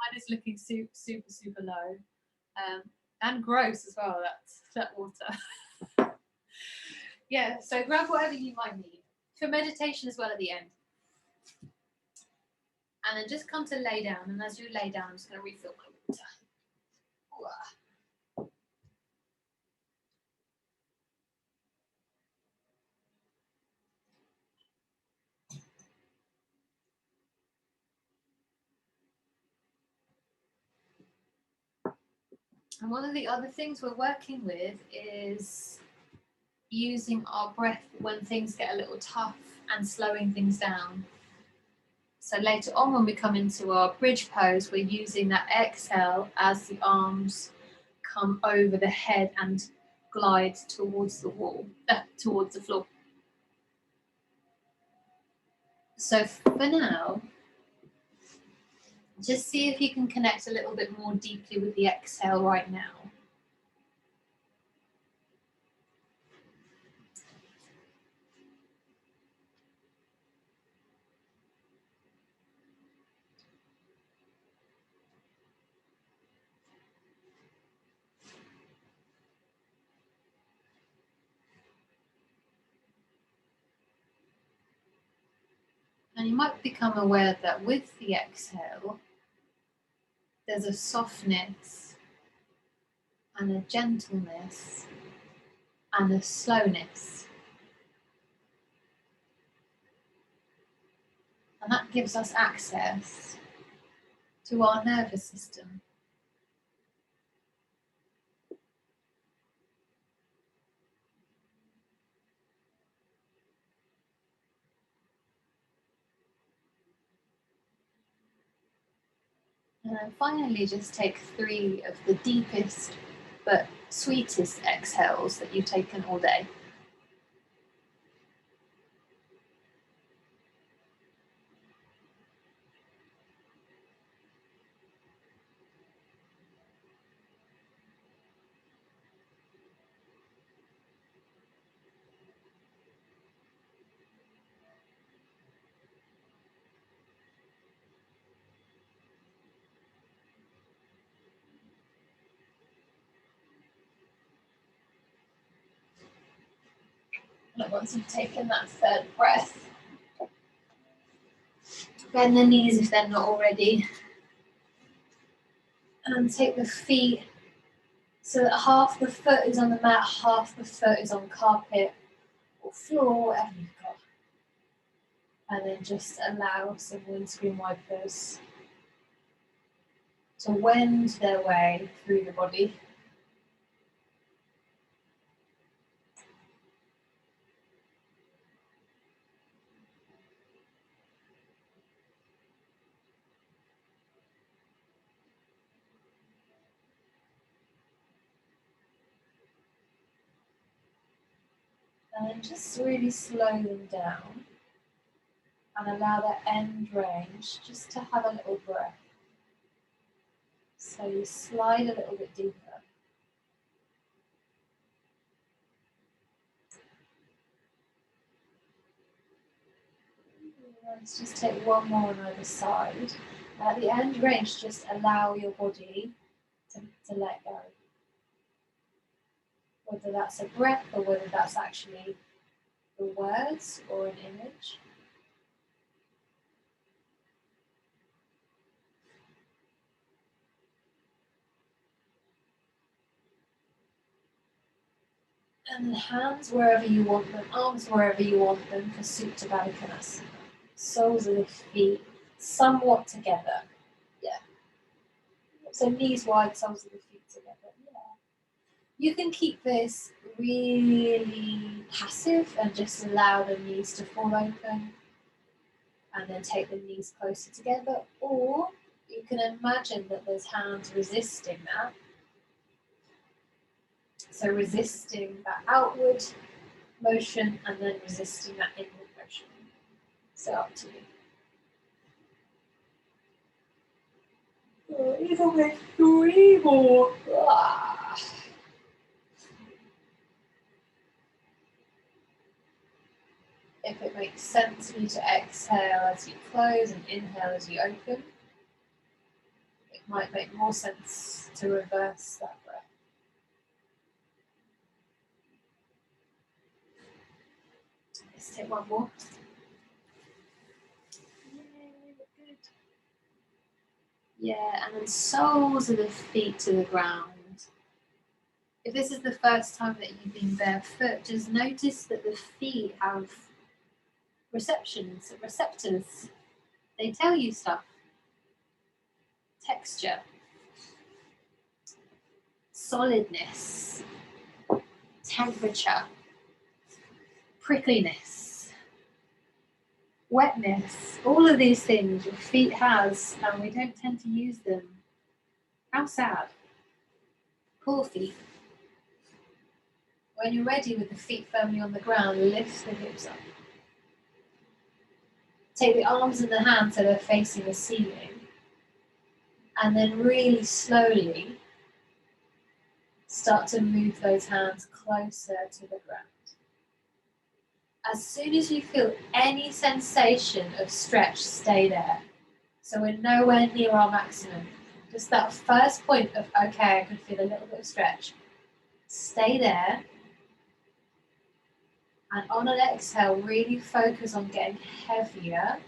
Mine is looking super, super, super low. And gross as well, that water. Yeah, so grab whatever you might need. For meditation as well at the end. And then just come to lay down. And as you lay down, I'm just going to refill my water. And one of the other things we're working with is using our breath when things get a little tough and slowing things down. So later on when we come into our bridge pose, we're using that exhale as the arms come over the head and glide towards the wall, towards the floor. So for now, just see if you can connect a little bit more deeply with the exhale right now. And you might become aware that with the exhale, there's a softness and a gentleness and a slowness. And that gives us access to our nervous system. And then finally, just take 3 of the deepest but sweetest exhales that you've taken all day. And once you've taken that 3rd breath, bend the knees if they're not already. And take the feet so that half the foot is on the mat, half the foot is on carpet or floor, whatever you've got. And then just allow some windscreen wipers to wend their way through the body. And then just really slow them down and allow that end range just to have a little breath. So you slide a little bit deeper. Let's just take one more on either side. At the end range, just allow your body to let go. Whether that's a breath or whether that's actually the words or an image. And the hands wherever you want them, arms wherever you want them for Supta Baddha Konasana. Soles of the feet somewhat together. Yeah. So knees wide, soles of the feet together. Yeah. You can keep this really passive and just allow the knees to fall open and then take the knees closer together, or you can imagine that there's hands resisting that. So resisting that outward motion and then resisting that inward motion. So up to you. Either way, 3 more. If it makes sense for you to exhale as you close and inhale as you open. it might make more sense to reverse that breath. Let's take one more. Yay, good. Yeah, and then soles of the feet to the ground. If this is the first time that you've been barefoot, just notice that the feet have receptors. They tell you stuff. Texture, solidness, temperature, prickliness, wetness. All of these things your feet has, and we don't tend to use them. How sad. Poor feet. When you're ready with the feet firmly on the ground, lift the hips up. Take the arms and the hands so they're facing the ceiling. And then really slowly start to move those hands closer to the ground. As soon as you feel any sensation of stretch, stay there. So we're nowhere near our maximum. Just that first point of, okay, I can feel a little bit of stretch. Stay there. And on an exhale, really focus on getting heavier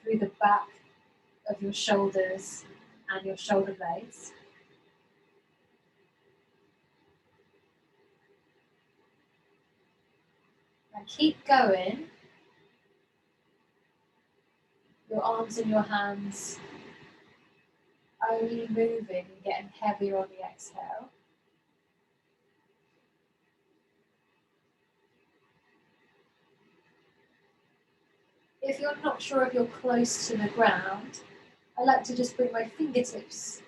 through the back of your shoulders and your shoulder blades. And keep going. Your arms and your hands only moving and getting heavier on the exhale. If you're not sure if you're close to the ground, I like to just bring my fingertips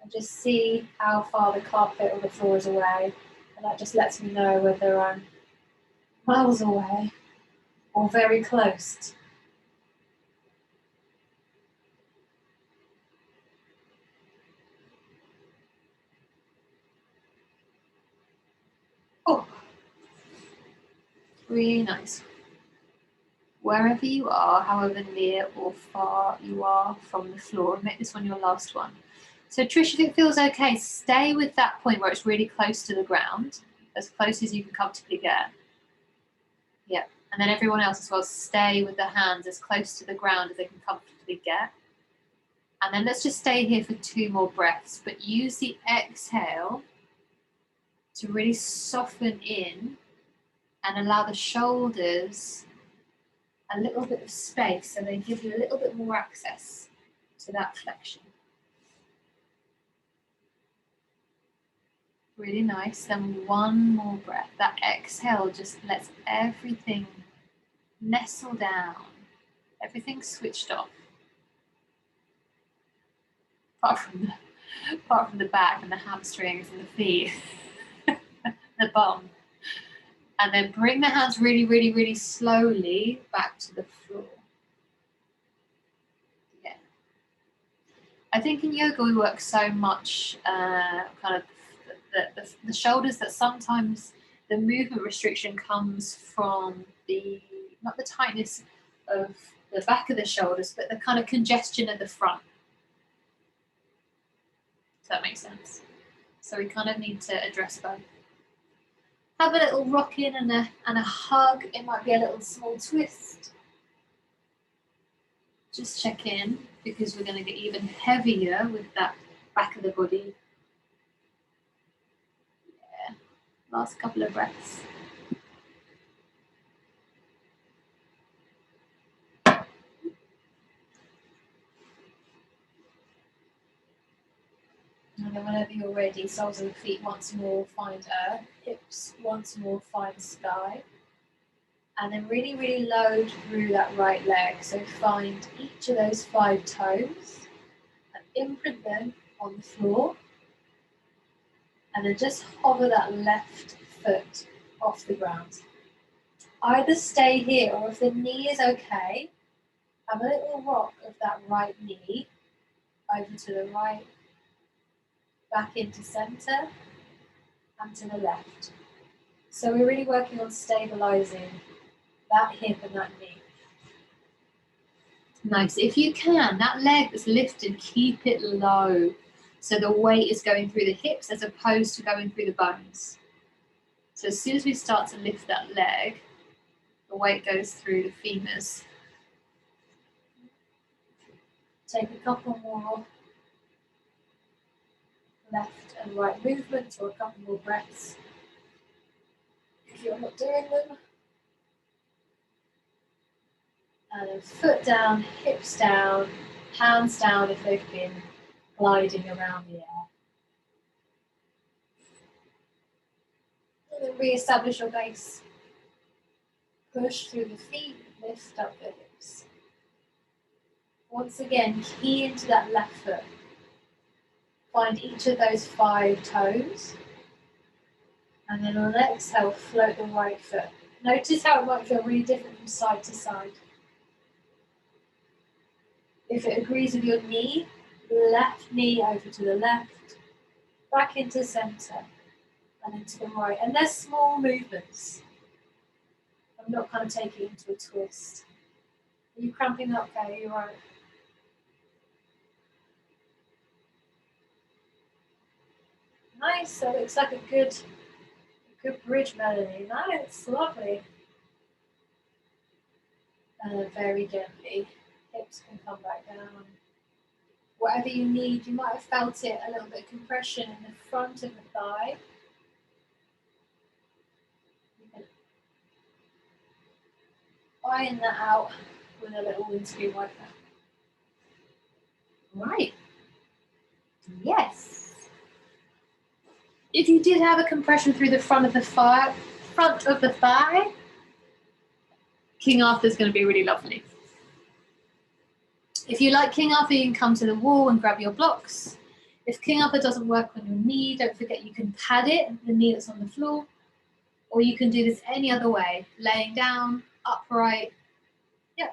and just see how far the carpet or the floor is away. And that just lets me know whether I'm miles away or very close. Oh, really nice. Wherever you are, however near or far you are from the floor, make this one your last one. So Trish, if it feels okay, stay with that point where it's really close to the ground, as close as you can comfortably get. Yep. And then everyone else as well, stay with the hands as close to the ground as they can comfortably get. And then let's just stay here for 2 more breaths, but use the exhale to really soften in and allow the shoulders a little bit of space, so they give you a little bit more access to that flexion. Really nice. Then 1 more breath. That exhale just lets everything nestle down, everything switched off. Apart from the back and the hamstrings and the feet, the bum. And then bring the hands really, really, really slowly back to the floor. Yeah. I think in yoga we work so much kind of the shoulders that sometimes the movement restriction comes from not the tightness of the back of the shoulders, but the kind of congestion at the front. Does that make sense? So we kind of need to address both. Have a little rock in and a hug. It might be a little small twist. Just check in, because we're going to get even heavier with that back of the body. Yeah. Last couple of breaths. And then whenever you're ready, soles of the feet once more find earth, hips once more find sky. And then really, really load through that right leg. So find each of those 5 toes and imprint them on the floor. And then just hover that left foot off the ground. Either stay here, or if the knee is okay, have a little rock of that right knee over to the right, back into center, and to the left. So we're really working on stabilizing that hip and that knee. Nice. If you can, that leg that's lifted, keep it low. So the weight is going through the hips as opposed to going through the bones. So as soon as we start to lift that leg, the weight goes through the femurs. Take a couple more left and right movements, or a couple more breaths if you're not doing them. And then foot down, hips down, hands down if they've been gliding around the air. And then re-establish your base. Push through the feet, lift up the hips. Once again, key into that left foot. Find each of those 5 toes. And then on an exhale, float the right foot. Notice how it might feel really different from side to side. If it agrees with your knee, left knee over to the left, back into center, and into the right. And they're small movements. I'm not kind of taking it into a twist. Are you cramping up, Kay? Are you right? Nice, that looks like a good bridge melody. Nice, lovely. And then very gently, hips can come back down. Whatever you need, you might have felt it, a little bit of compression in the front of the thigh. You can iron that out with a little windscreen wiper. Right. Yes. If you did have a compression through the front of the thigh, King Arthur's going to be really lovely. If you like King Arthur, you can come to the wall and grab your blocks. If King Arthur doesn't work on your knee, don't forget you can pad it, the knee that's on the floor, or you can do this any other way, laying down, upright, yeah,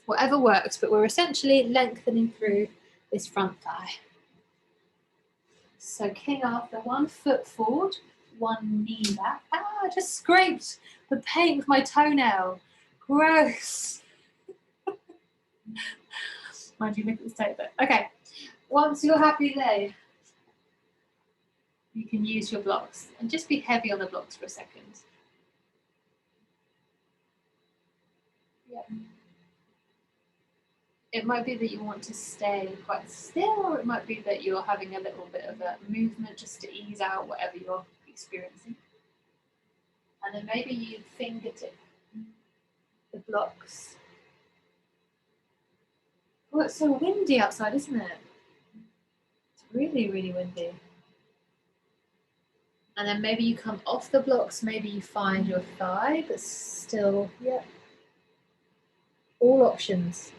whatever works, but we're essentially lengthening through this front thigh. So King Arthur, 1 foot forward, 1 knee back. I just scraped the paint with my toenail. Gross. Mind you, look at the tape there. Okay, once you're happy there, you can use your blocks and just be heavy on the blocks for a second. Yeah. It might be that you want to stay quite still, or it might be that you're having a little bit of a movement just to ease out whatever you're experiencing. And then maybe you fingertip the blocks. Oh, it's so windy outside, isn't it? It's really, really windy. And then maybe you come off the blocks, maybe you find your thigh, but still, yeah. All options.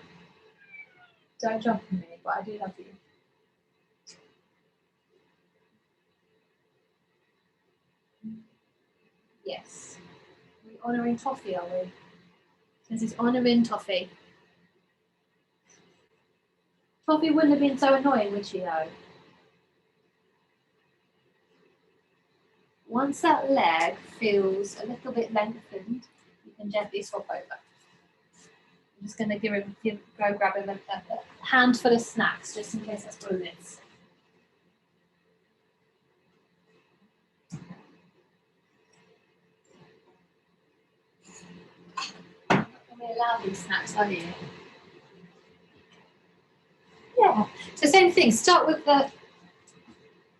Don't jump on me, but I do love you. Yes. Are we honouring Toffee, are we? This is honouring Toffee. Toffee wouldn't have been so annoying, would she, though? Once that leg feels a little bit lengthened, you can gently swap over. I'm just going to go grab him a handful of snacks, just in case that's what it is. Not going to allow these snacks, are you? Yeah. So same thing. Start with the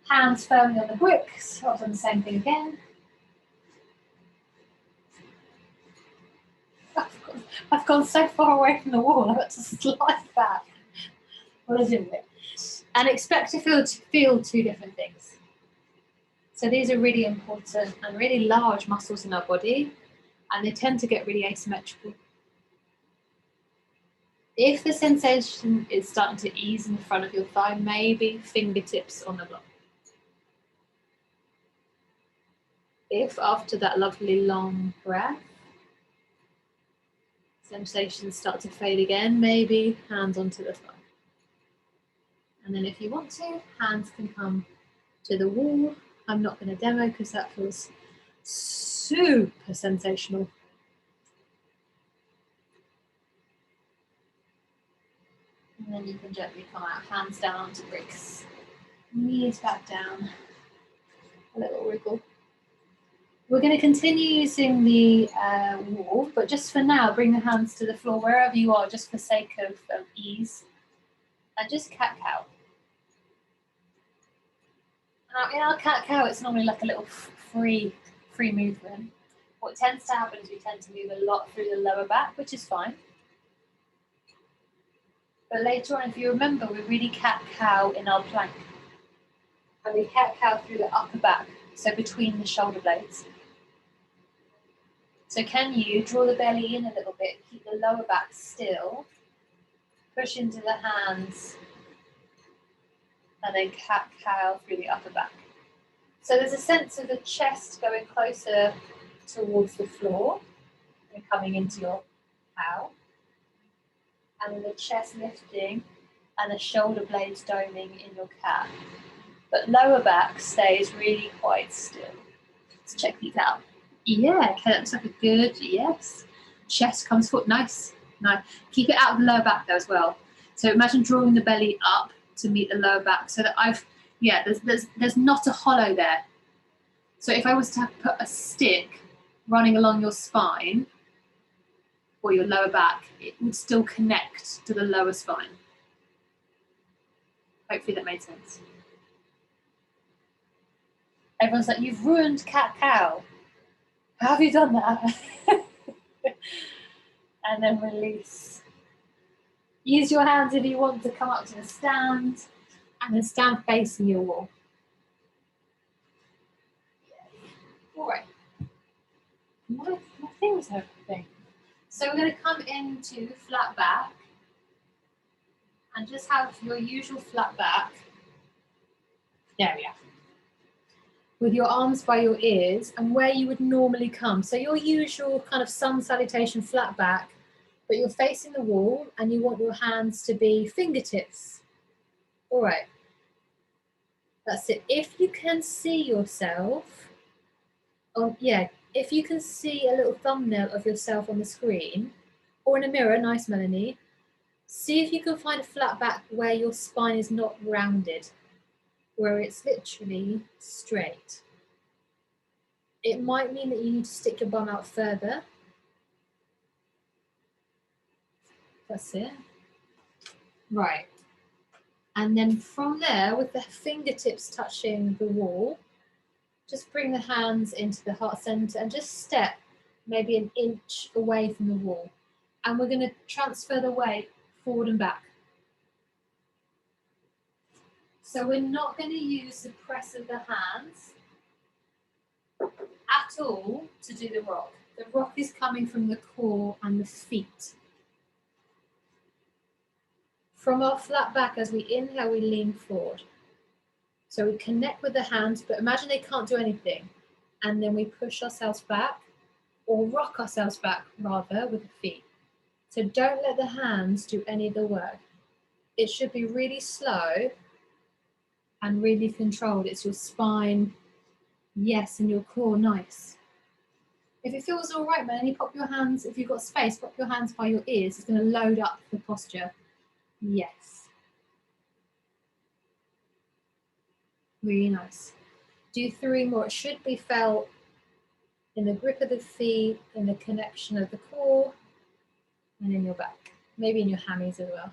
hands firmly on the bricks. I've done the same thing again. I've gone so far away from the wall, I've got to slide back. What is it? And expect to feel 2 different things. So these are really important and really large muscles in our body, and they tend to get really asymmetrical. If the sensation is starting to ease in the front of your thigh, maybe fingertips on the block. If after that lovely long breath, sensations start to fade again, maybe hands onto the thigh. And then if you want to, hands can come to the wall. I'm not going to demo because that feels super sensational. And then you can gently come out, hands down to bricks. Knees back down. A little wriggle. We're going to continue using the wall, but just for now, bring the hands to the floor wherever you are, just for sake of ease. And just cat-cow. Now, in our cat-cow, it's normally like a little free movement. What tends to happen is we tend to move a lot through the lower back, which is fine. But later on, if you remember, we really cat-cow in our plank. And we cat-cow through the upper back, so between the shoulder blades. So can you draw the belly in a little bit, keep the lower back still, push into the hands, and then cat-cow through the upper back. So there's a sense of the chest going closer towards the floor and coming into your cow, and then the chest lifting and the shoulder blades doming in your cat. But lower back stays really quite still. Let's check these out. Yeah, okay, that looks like a good, yes. Chest comes forward, nice, nice. Keep it out of the lower back though as well. So imagine drawing the belly up to meet the lower back so that there's not a hollow there. So if I was to put a stick running along your spine or your lower back, it would still connect to the lower spine. Hopefully that made sense. Everyone's like, you've ruined cat-cow. How have you done that? And then release. Use your hands if you want to come up to the stand, and then stand facing your wall. All right. My things are everything. So we're going to come into flat back and just have your usual flat back. There we are. With your arms by your ears and where you would normally come. So your usual kind of sun salutation flat back, but you're facing the wall and you want your hands to be fingertips. All right. That's it. If you can see yourself, if you can see a little thumbnail of yourself on the screen or in a mirror, nice Melanie, see if you can find a flat back where your spine is not rounded, where it's literally straight. It might mean that you need to stick your bum out further. That's it. Right. And then from there, with the fingertips touching the wall, just bring the hands into the heart center and just step maybe an inch away from the wall. And we're going to transfer the weight forward and back. So we're not going to use the press of the hands at all to do the rock. The rock is coming from the core and the feet. From our flat back, as we inhale, we lean forward. So we connect with the hands, but imagine they can't do anything. And then we push ourselves back, or rock ourselves back rather, with the feet. So don't let the hands do any of the work. It should be really slow and really controlled. It's your spine, yes, and your core, nice. If it feels all right, Melanie, pop your hands, if you've got space, pop your hands by your ears. It's going to load up the posture. Yes. Really nice. Do 3 more. It should be felt in the grip of the feet, in the connection of the core, and in your back. Maybe in your hammies as well.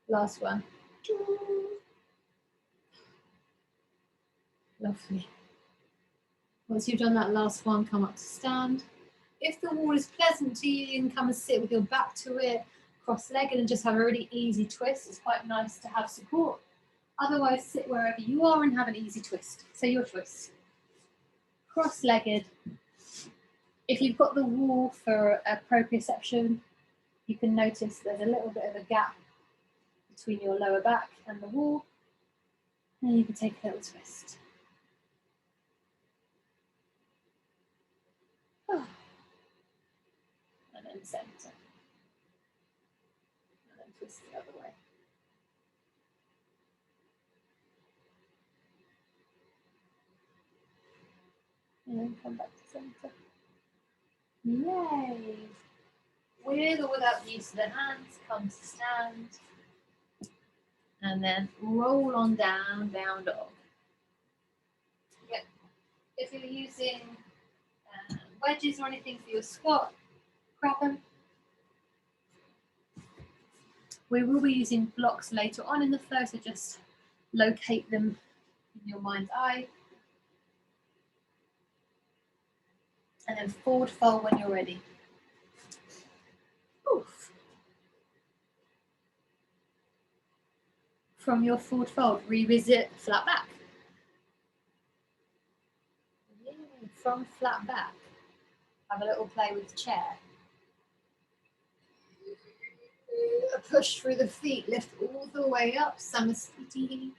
Last one. Lovely. Once you've done that last one, come up to stand. If the wall is pleasant to you, you can come and sit with your back to it, cross-legged, and just have a really easy twist. It's quite nice to have support. Otherwise, sit wherever you are and have an easy twist. So your choice. Cross-legged. If you've got the wall for a proprioception, you can notice there's a little bit of a gap between your lower back and the wall. And you can take a little twist. Oh. And then center. And then twist the other way. And then come back to center. Yay! with or without the use of the hands, come to stand. And then roll on down, down dog. Yep. If you're using wedges or anything for your squat, grab them. We will be using blocks later on in the flow, so just locate them in your mind's eye. And then forward fold when you're ready. Oof. From your forward fold, revisit flat back. From flat back, have a little play with the chair. Push through the feet, lift all the way up, Samasthiti.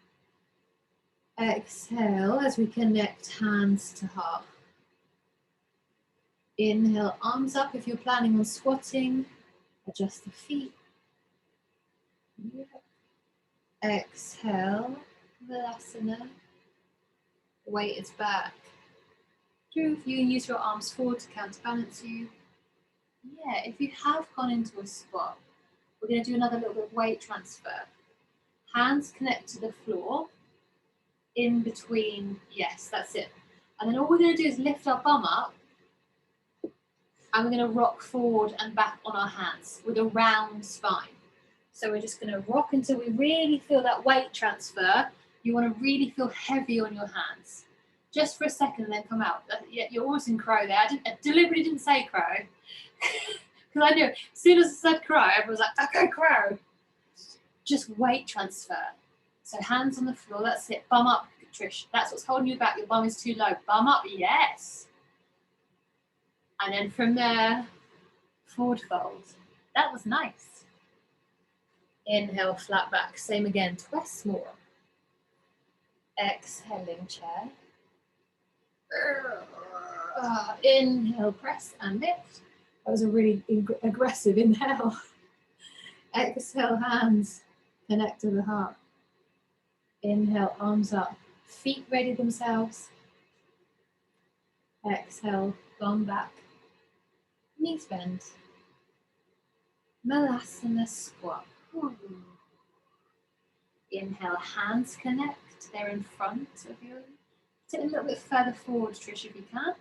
Exhale as we connect hands to heart. Inhale, arms up if you're planning on squatting. Adjust the feet. Exhale, Vilasana. Weight is back. If you can use your arms forward to counterbalance you. Yeah, if you have gone into a squat, we're going to do another little bit of weight transfer. Hands connect to the floor, in between, yes, that's it. And then all we're going to do is lift our bum up, and we're going to rock forward and back on our hands with a round spine. So we're just going to rock until we really feel that weight transfer. You want to really feel heavy on your hands. Just for a second and then come out. Yeah, you're almost in crow there. I deliberately didn't say crow. Because I knew as soon as I said crow, everyone was like, okay, crow. Just weight transfer. So hands on the floor, that's it. Bum up, Trish. That's what's holding you back. Your bum is too low. Bum up, yes. And then from there, forward fold. That was nice. Inhale, flat back. Same again, twice more. Exhaling, chair. Inhale, press and lift. That was a really aggressive inhale. Exhale, hands connect to the heart. Inhale, arms up. Feet ready themselves. Exhale, bum back. Knees bend. Malasana squat. Inhale, hands connect. They're in front of you. Sit a little bit further forward, Trish, if you can.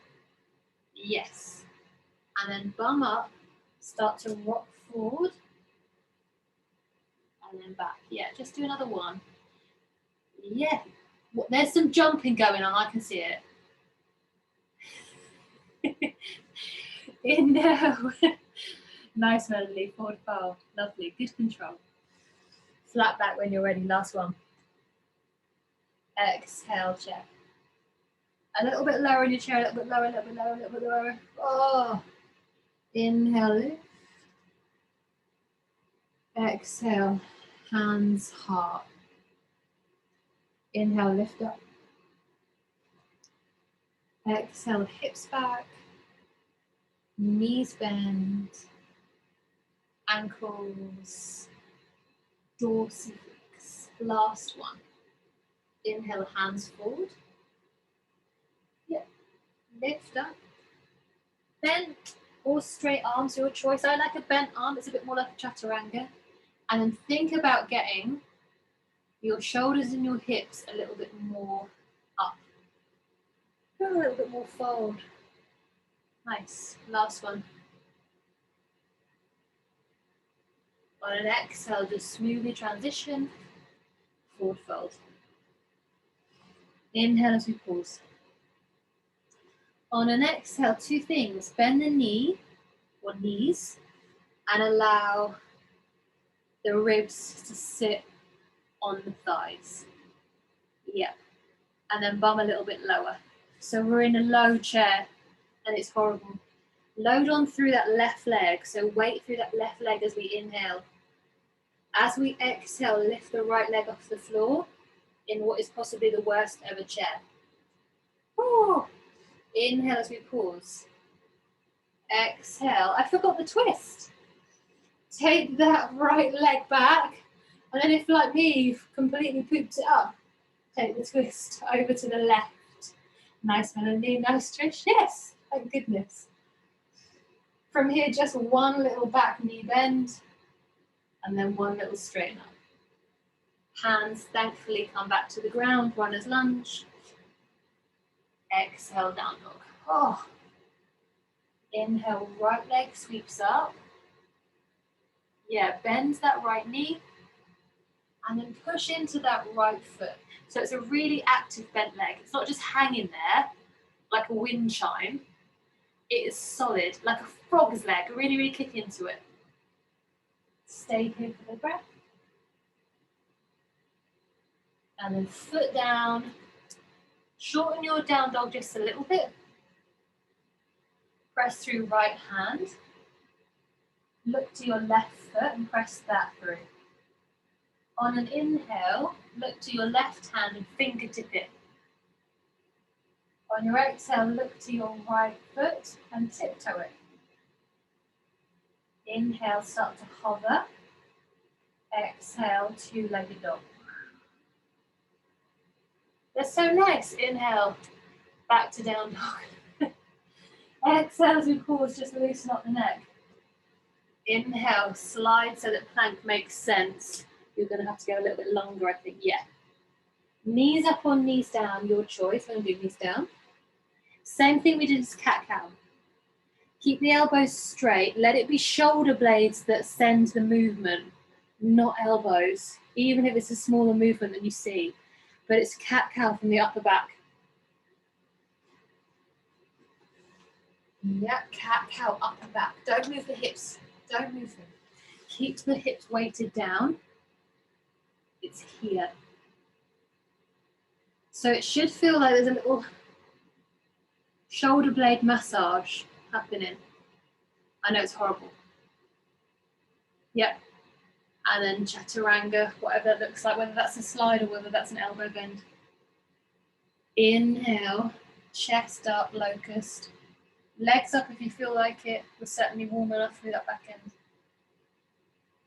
Yes. And then bum up. Start to rock forward. And then back. Yeah, just do another one. Yeah. There's some jumping going on. I can see it. Inhale. Nice melody. Forward fold. Lovely. Good control. Flat back when you're ready. Last one. Exhale, chair. A little bit lower in your chair. A little bit lower, a little bit lower, a little bit lower. Oh. Inhale, lift. Exhale, hands, heart. Inhale, lift up. Exhale, hips back. Knees bend. Ankles. Dorsiflex. Last one. Inhale, hands forward. Yep. Lift up. Bent or straight arms, your choice. I like a bent arm, it's a bit more like a chaturanga. And then think about getting your shoulders and your hips a little bit more up. A little bit more fold. Nice. Last one. On an exhale, just smoothly transition. Forward fold. Inhale as we pause. On an exhale, two things. Bend the knee or knees and allow the ribs to sit on the thighs. Yep. And then bum a little bit lower. So we're in a low chair and it's horrible. Load on through that left leg. So weight through that left leg as we inhale. As we exhale, lift the right leg off the floor in what is possibly the worst ever chair. Oh. Inhale as we pause. Exhale. I forgot the twist. Take that right leg back. And then if, like me, you've completely pooped it up, take the twist over to the left. Nice melody, nice stretch. Yes, thank goodness. From here, just one little back knee bend, and then one little straighten up. Hands thankfully come back to the ground, runner's lunge. Exhale, down dog. Oh. Inhale, right leg sweeps up. Yeah, bend that right knee. And then push into that right foot. So it's a really active bent leg. It's not just hanging there like a wind chime. It is solid, like a frog's leg. Really, really kick into it. Stay here for the breath. And then foot down. Shorten your down dog just a little bit. Press through right hand. Look to your left foot and press that through. On an inhale, look to your left hand and fingertip it. On your exhale, look to your right foot and tiptoe it. Inhale, start to hover. Exhale, two-legged dog. That's so nice. Inhale, back to down dog. Exhale as we pause, just loosen up the neck. Inhale, slide so that plank makes sense. You're going to have to go a little bit longer, I think. Yeah. Knees up or knees down, your choice. I'm going to do knees down. Same thing we did as cat-cow. Keep the elbows straight. Let it be shoulder blades that send the movement, not elbows, even if it's a smaller movement than you see. But it's cat-cow from the upper back. Yep, cat-cow, upper back. Don't move the hips. Don't move them. Keep the hips weighted down. It's here. So it should feel like there's a little shoulder blade massage happening. I know it's horrible. Yep. And then chaturanga, whatever that looks like, whether that's a slide or whether that's an elbow bend. Inhale, chest up, locust. Legs up if you feel like it. We're certainly warm enough through that back end.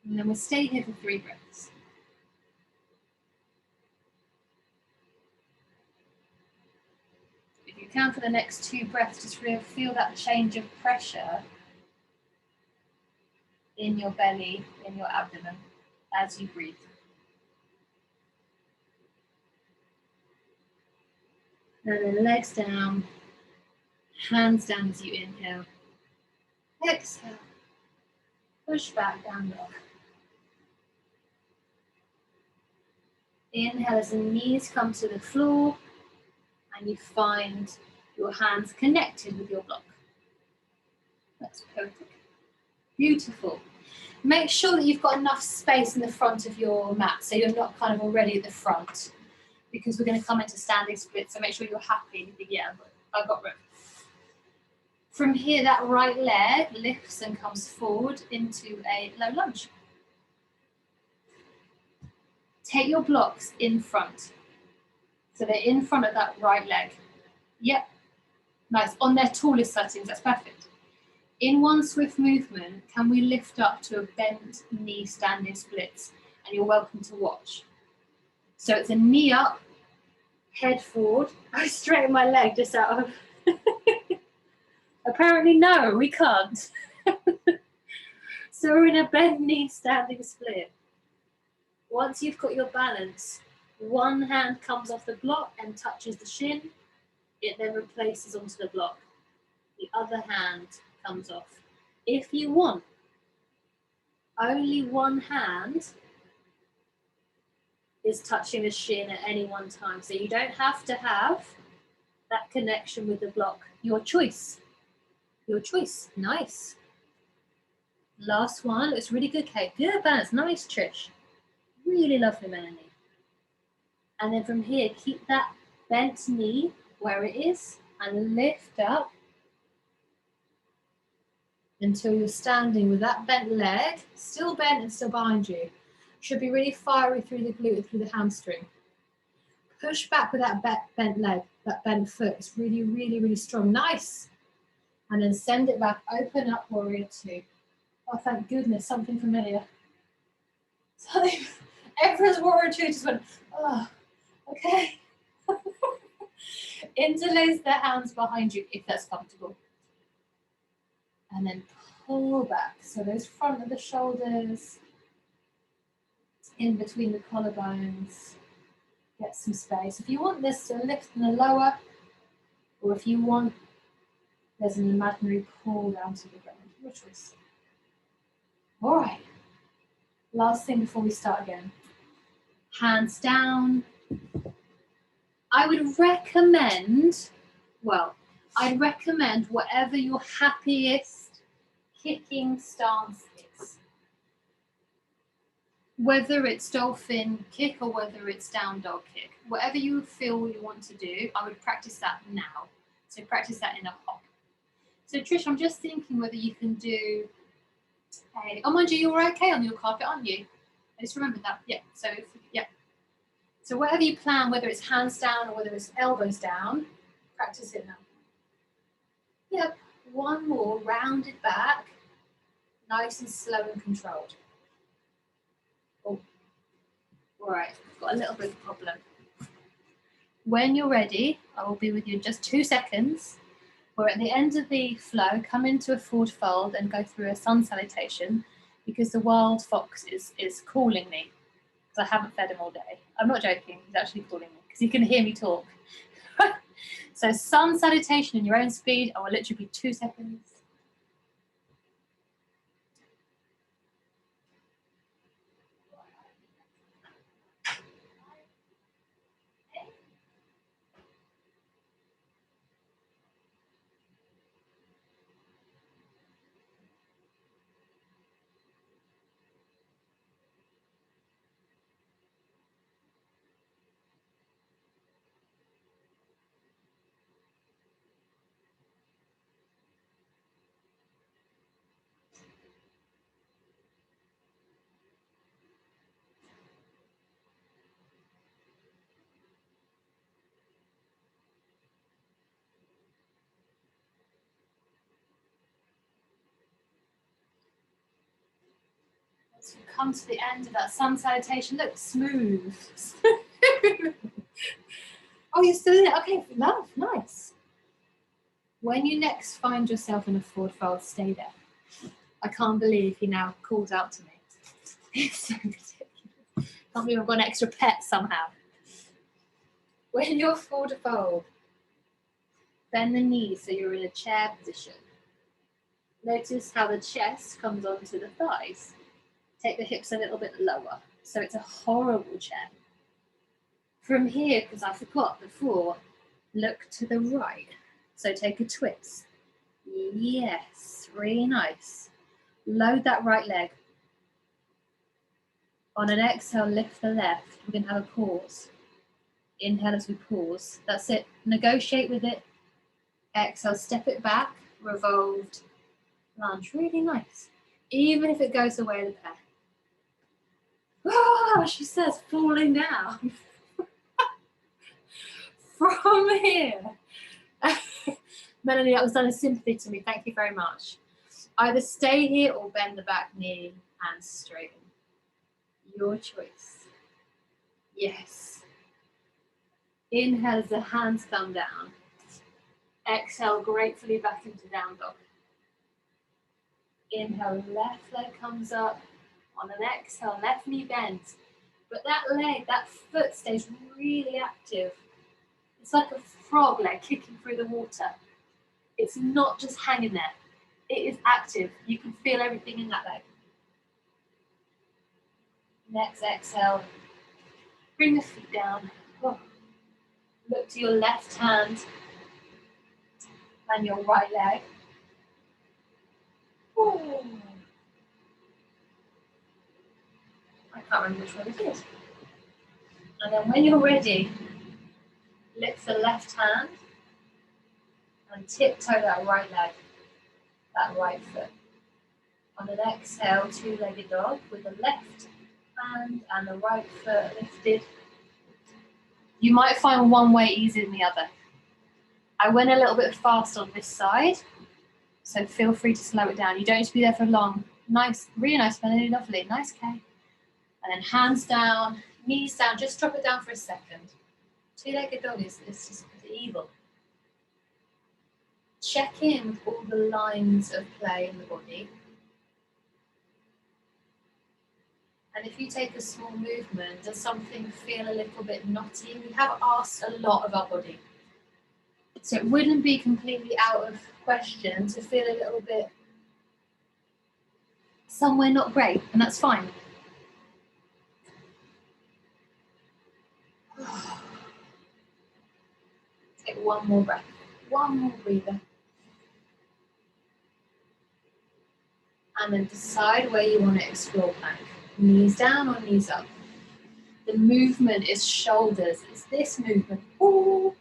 And then we'll stay here for 3 breaths. If you can for the next 2 breaths, just feel that change of pressure in your belly, in your abdomen, as you breathe. And then legs down, hands down as you inhale. Exhale. Push back, down dog. Inhale as the knees come to the floor and you find your hands connected with your block. That's perfect. Beautiful. Make sure that you've got enough space in the front of your mat so you're not kind of already at the front, because we're going to come into standing split, so make sure you're happy. You think, yeah, I've got room. From here, that right leg lifts and comes forward into a low lunge. Take your blocks in front. So they're in front of that right leg. Yep. Nice. On their tallest settings, that's perfect. In one swift movement, can we lift up to a bent knee standing splits? And you're welcome to watch. So it's a knee up, head forward. I straighten my leg just out of... Apparently, no, we can't. So we're in a bent knee standing split. Once you've got your balance, one hand comes off the block and touches the shin. It then replaces onto the block. The other hand comes off. If you want, only one hand is touching the shin at any one time. So you don't have to have that connection with the block. Your choice. Your choice. Nice. Last one. Looks really good, Kate. Good balance. Nice, Trish. Really lovely, Melanie. And then from here, keep that bent knee where it is and lift up until you're standing with that bent leg, still bent and still behind you. Should be really fiery through the glute and through the hamstring. Push back with that bent leg, that bent foot. It's really, really, really strong. Nice. And then send it back. Open up, warrior 2. Oh, thank goodness, something familiar. Everyone's warrior 2 just went, oh, okay. Interlace the hands behind you if that's comfortable. And then pull back. So those front of the shoulders, in between the collarbones, get some space. If you want this to lift in the lower, or if you want, there's an imaginary pull down to the ground. Your choice. All right. Last thing before we start again. Hands down. I would recommend, I'd recommend whatever your happiest kicking stance is. Whether it's dolphin kick or whether it's down dog kick, whatever you feel you want to do, I would practice that now. So practice that in a hop. So Trish, I'm just thinking whether you can do a, oh mind you, you're okay on your carpet, aren't you? I just remembered that. Yeah. So So whatever you plan, whether it's hands down or whether it's elbows down, practice it now. Yep. One more, rounded back, nice and slow and controlled. Oh. All right, I've got a little bit of a problem. When you're ready, I will be with you in just 2 seconds. We're at the end of the flow, come into a forward fold and go through a sun salutation because the wild fox is calling me because I haven't fed him all day. I'm not joking, he's actually calling me because he can hear me talk. So sun salutation in your own speed, I will literally be 2 seconds. As we come to the end of that sun salutation, look, smooth. Oh, you're still in it? Okay, love, nice. When you next find yourself in a forward fold, stay there. I can't believe he now calls out to me. It's so ridiculous. Can't believe I've got an extra pet somehow. When you're forward fold, bend the knees so you're in a chair position. Notice how the chest comes onto the thighs. Take the hips a little bit lower, so it's a horrible chair. From here, because I forgot before, look to the right. So take a twist. Yes, really nice. Load that right leg. On an exhale, lift the left. We're going to have a pause. Inhale as we pause. That's it. Negotiate with it. Exhale, step it back. Revolved. Lunge. Really nice. Even if it goes the way of the pair. Ah, she says, falling down. From here. Melanie, that was done as sympathy to me. Thank you very much. Either stay here or bend the back knee and straighten. Your choice. Yes. Inhale as the hands come down. Exhale gratefully back into down dog. Inhale, left leg comes up. On an exhale, left knee bends. But that leg, that foot stays really active. It's like a frog leg kicking through the water. It's not just hanging there. It is active. You can feel everything in that leg. Next exhale, bring the feet down. Oh. Look to your left hand and your right leg. Oh. I can't remember which one it is. And then when you're ready, lift the left hand and tiptoe that right leg, that right foot. On an exhale, two-legged dog with the left hand and the right foot lifted. You might find one way easier than the other. I went a little bit fast on this side, so feel free to slow it down. You don't need to be there for long. Nice, really nice, Melanie, lovely, nice K. And then hands down, knees down, just drop it down for a second. Two-legged dog is just evil. check in with all the lines of play in the body. And if you take a small movement, does something feel a little bit knotty? We have asked a lot of our body. So it wouldn't be completely out of question to feel a little bit somewhere not great, and that's fine. Take one more breath, one more breather. And then decide where you want to explore plank. Knees down or knees up. The movement is shoulders. It's this movement. Ooh.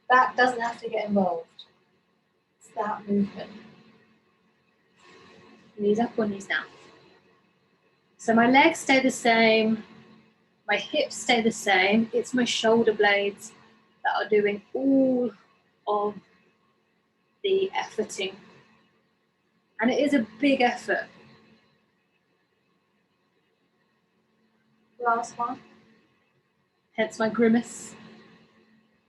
Back doesn't have to get involved. It's that movement. Knees up or knees down. So my legs stay the same. My hips stay the same. It's my shoulder blades that are doing all of the efforting. And it is a big effort. Last one. Hence my grimace.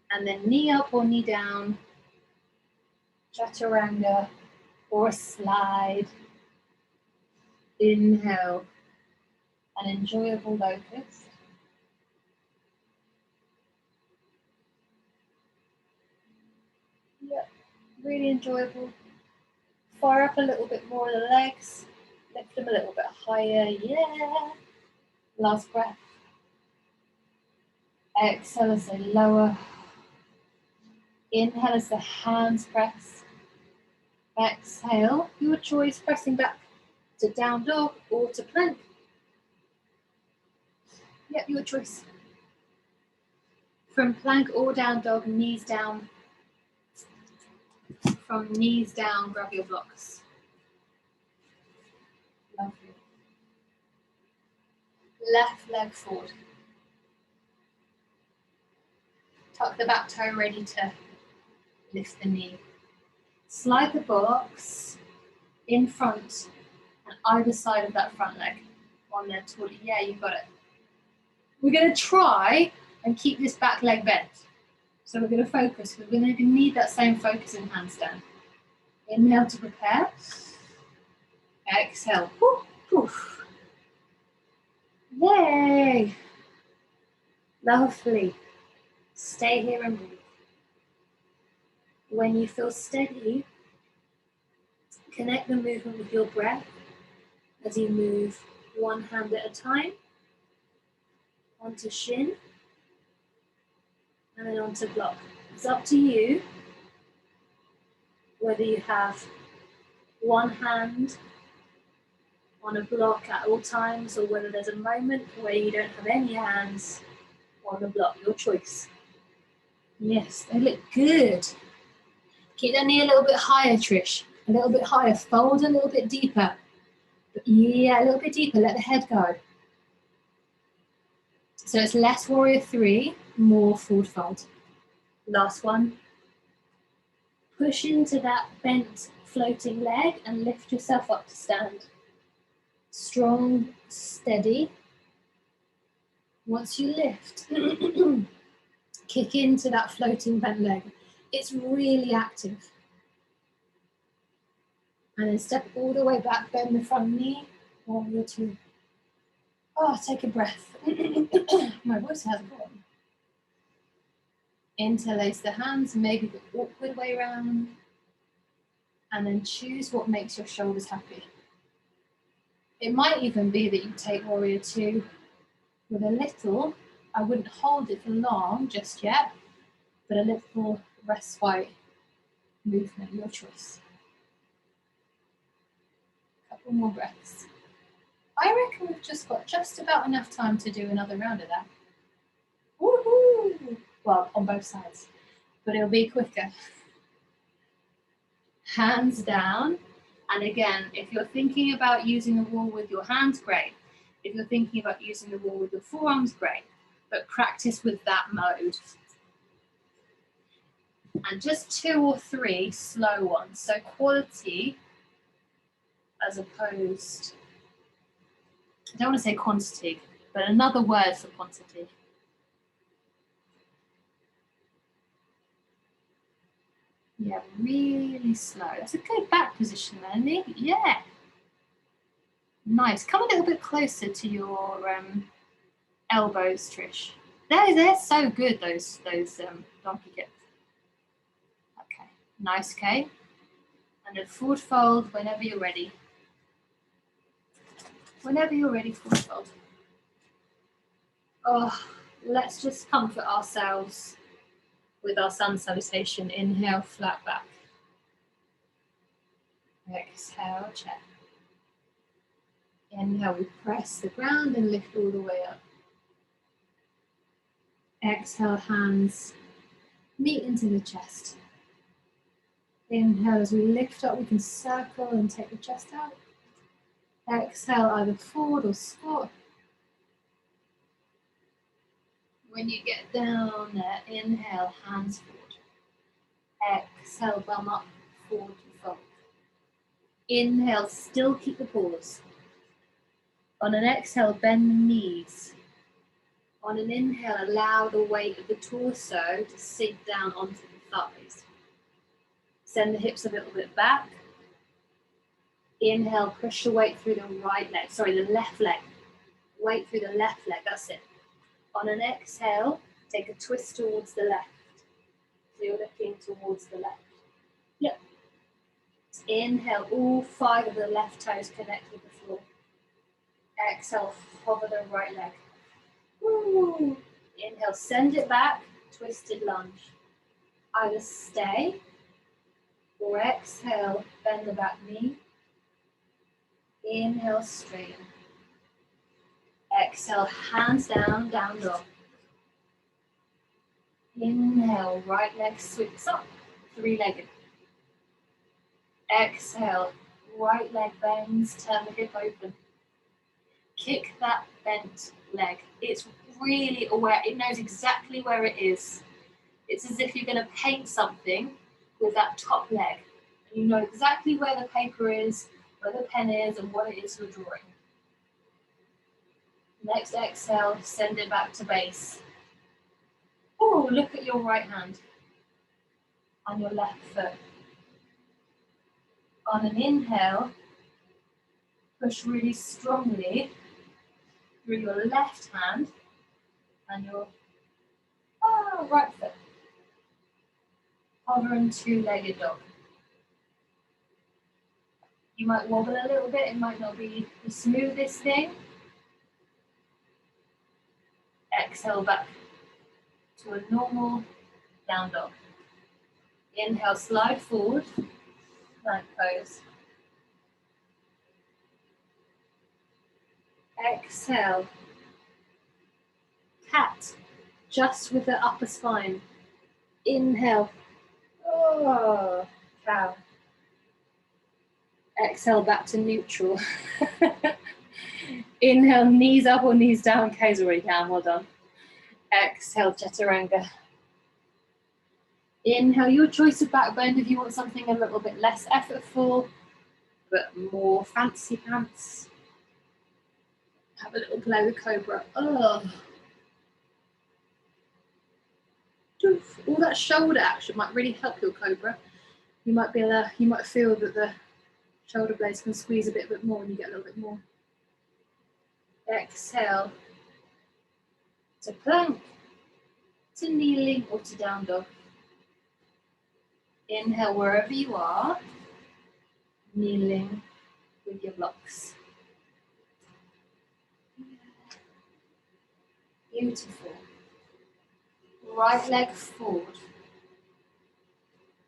And then knee up or knee down. Chaturanga or a slide. Inhale. An enjoyable locust. Yep, really enjoyable. Fire up a little bit more of the legs. Lift them a little bit higher. Yeah. Last breath. Exhale as they lower. Inhale as the hands press. Exhale, your choice, pressing back to down dog or to plank. Yep, your choice. From plank or down dog, knees down. From knees down, grab your blocks. Lovely. Left leg forward. Tuck the back toe, ready to lift the knee. Slide the blocks in front and either side of that front leg. One there toward you. Yeah, you got it. We're going to try and keep this back leg bent. So we're going to focus. We're going to need that same focus in handstand. Inhale to prepare. Exhale. Woo, poof. Yay. Lovely. Stay here and breathe. When you feel steady, connect the movement with your breath as you move one hand at a time onto shin and then onto block. It's up to you whether you have one hand on a block at all times or whether there's a moment where you don't have any hands on the block. Your choice. Yes, they look good. Keep that knee a little bit higher, Trish. A little bit higher. Fold a little bit deeper. Yeah, a little bit deeper. Let the head go. So it's less warrior 3, more forward fold. Last one. Push into that bent floating leg and lift yourself up to stand. Strong, steady. Once you lift, kick into that floating bent leg. It's really active. And then step all the way back, bend the front knee, warrior 2. Oh, take a breath. My voice has gone. Interlace the hands, maybe the awkward way around. And then choose what makes your shoulders happy. It might even be that you take warrior 2 with a little, I wouldn't hold it for long just yet, but a little respite movement, your choice. Couple more breaths. I reckon we've just got just about enough time to do another round of that. Woohoo! Well, on both sides, but it'll be quicker. Hands down, and again, if you're thinking about using the wall with your hands, great. If you're thinking about using the wall with your forearms, great. But practice with that mode. And just 2 or 3 slow ones. So quality as opposed, I don't want to say quantity, but another word for quantity. Yeah, really slow. That's a good back position, Melanie. Yeah. Nice. Come a little bit closer to your elbows, Trish. They're so good, those donkey kicks. Okay, nice, okay. And then forward fold whenever you're ready. Whenever you're ready, forward fold. Oh, let's just comfort ourselves with our sun salutation. Inhale, flat back. Exhale, check. Inhale, we press the ground and lift all the way up. Exhale, hands meet into the chest. Inhale, as we lift up, we can circle and take the chest out. Exhale, either forward or squat. When you get down there, inhale, hands forward. Exhale, bum up, forward to fold. Inhale, still keep the pause. On an exhale, bend the knees. On an inhale, allow the weight of the torso to sink down onto the thighs. Send the hips a little bit back. Inhale, push the weight through the the left leg. Weight through the left leg, that's it. On an exhale, take a twist towards the left. So you're looking towards the left. Yep. Inhale, all 5 of the left toes connect with the floor. Exhale, hover the right leg. Woo. Inhale, send it back, twisted lunge. Either stay or exhale, bend the back knee. Inhale, straighten. Exhale, hands down, down dog. Inhale, right leg sweeps up, 3-legged. Exhale, right leg bends, turn the hip open. Kick that bent leg. It's really aware, it knows exactly where it is. It's as if you're going to paint something with that top leg. You know exactly where the paper is, where the pen is, and what it is you're drawing. Next exhale, send it back to base. Oh, look at your right hand and your left foot. On an inhale, push really strongly through your left hand and your right foot. Hover and 2-legged dog. You might wobble a little bit, it might not be the smoothest thing. Exhale back to a normal down dog. Inhale, slide forward, plank pose. Exhale, cat, just with the upper spine. Inhale, cow. Exhale, back to neutral. Inhale, knees up or knees down. K's already down, well done. Exhale, chaturanga. Inhale, your choice of back bend if you want something a little bit less effortful, but more fancy pants. Have a little play with cobra. Oh. All that shoulder action might really help your cobra. You might feel that the shoulder blades can squeeze a bit more when you get a little bit more. Exhale to plank, to kneeling or to down dog. Inhale wherever you are, kneeling with your blocks. Beautiful. Right leg forward.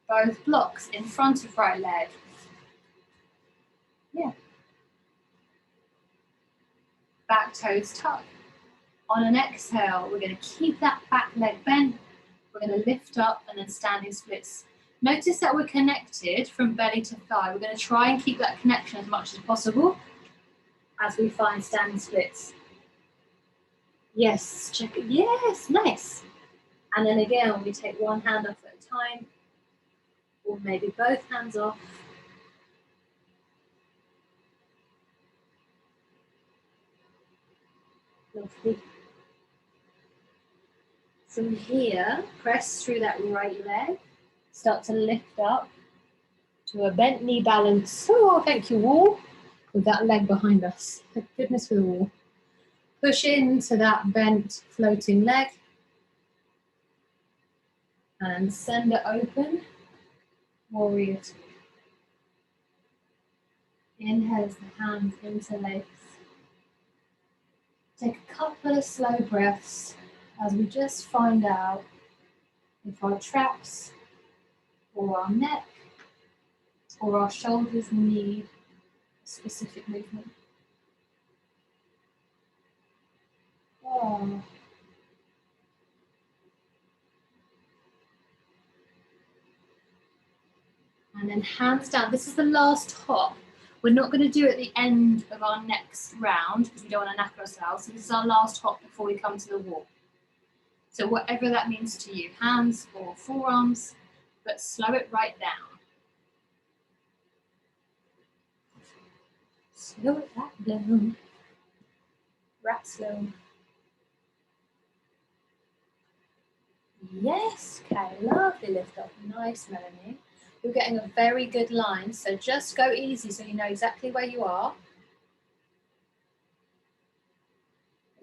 Both blocks in front of right leg. Yeah. Back toes tuck. On an exhale, we're going to keep that back leg bent. We're going to lift up and then standing splits. Notice that we're connected from belly to thigh. We're going to try and keep that connection as much as possible as we find standing splits. Yes, check it. Yes, nice. And then again, we take one hand off at a time, or maybe both hands off. Lovely. From here, press through that right leg, Start to lift up to a bent knee balance. Oh, thank you, wall. With that leg behind us. Thank goodness for the wall. Push into that bent floating leg. And send it open. Warrior two. Inhale as the hands interlace. Take a couple of slow breaths as we just find out if our traps or our neck or our shoulders need a specific movement. Oh. And then hands down. This is the last hop. We're not going to do it at the end of our next round because we don't want to knacker ourselves. So this is our last hop before we come to the wall. So whatever that means to you, hands or forearms, but slow it right down. Slow it back down. Rat slow. Yes, okay, lovely lift up. Nice, Melanie. You're getting a very good line, so just go easy so you know exactly where you are.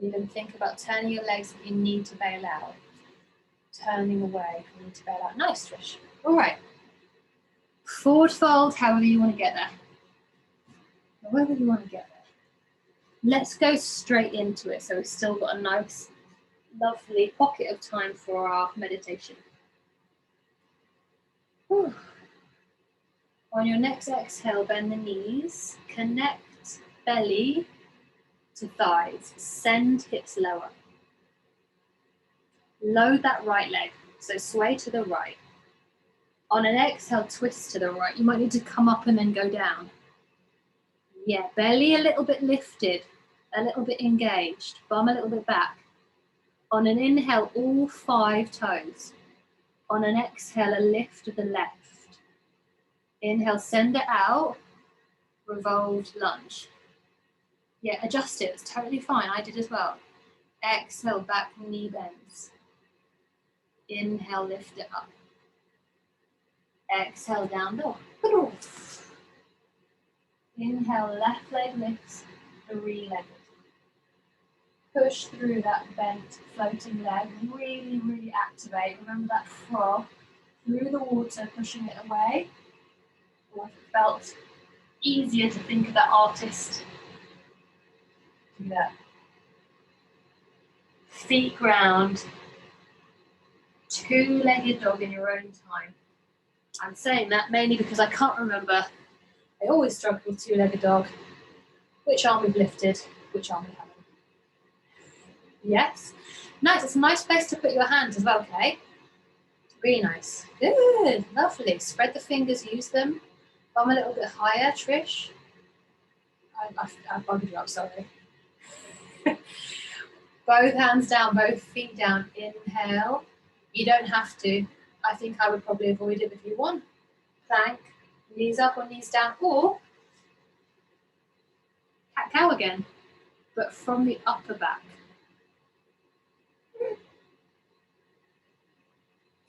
You can think about turning your legs if you need to bail out. Turning away if you need to bail out. Nice, Trish. All right. Forward fold, however you want to get there. However you want to get there. Let's go straight into it so we've still got a nice, lovely pocket of time for our meditation. Whew. On your next exhale, bend the knees, connect belly to thighs, send hips lower. Load that right leg, so sway to the right. On an exhale, twist to the right. You might need to come up and then go down. Yeah, belly a little bit lifted, a little bit engaged, bum a little bit back. On an inhale, all 5 toes. On an exhale, a lift to the left. Inhale, send it out, revolved lunge. Yeah, adjust it, it's totally fine, I did as well. Exhale, back knee bends. Inhale, lift it up. Exhale, down dog. Inhale, left leg lifts, 3-legged. Push through that bent, floating leg. Really, really activate. Remember that frog through the water, pushing it away. Or if it felt easier to think of that artist, do that. Feet ground. 2-legged dog in your own time. I'm saying that mainly because I can't remember. I always struggle with 2-legged dog. Which arm we've lifted, which arm we haven't. Yes. Nice. It's a nice place to put your hands as well, okay? Really nice. Good. Lovely. Spread the fingers, use them. Bum a little bit higher, Trish. I bugged you up, sorry. Both hands down, both feet down. Inhale. You don't have to. I think I would probably avoid it if you want. Plank. Knees up or knees down. Or cat-cow again, but from the upper back.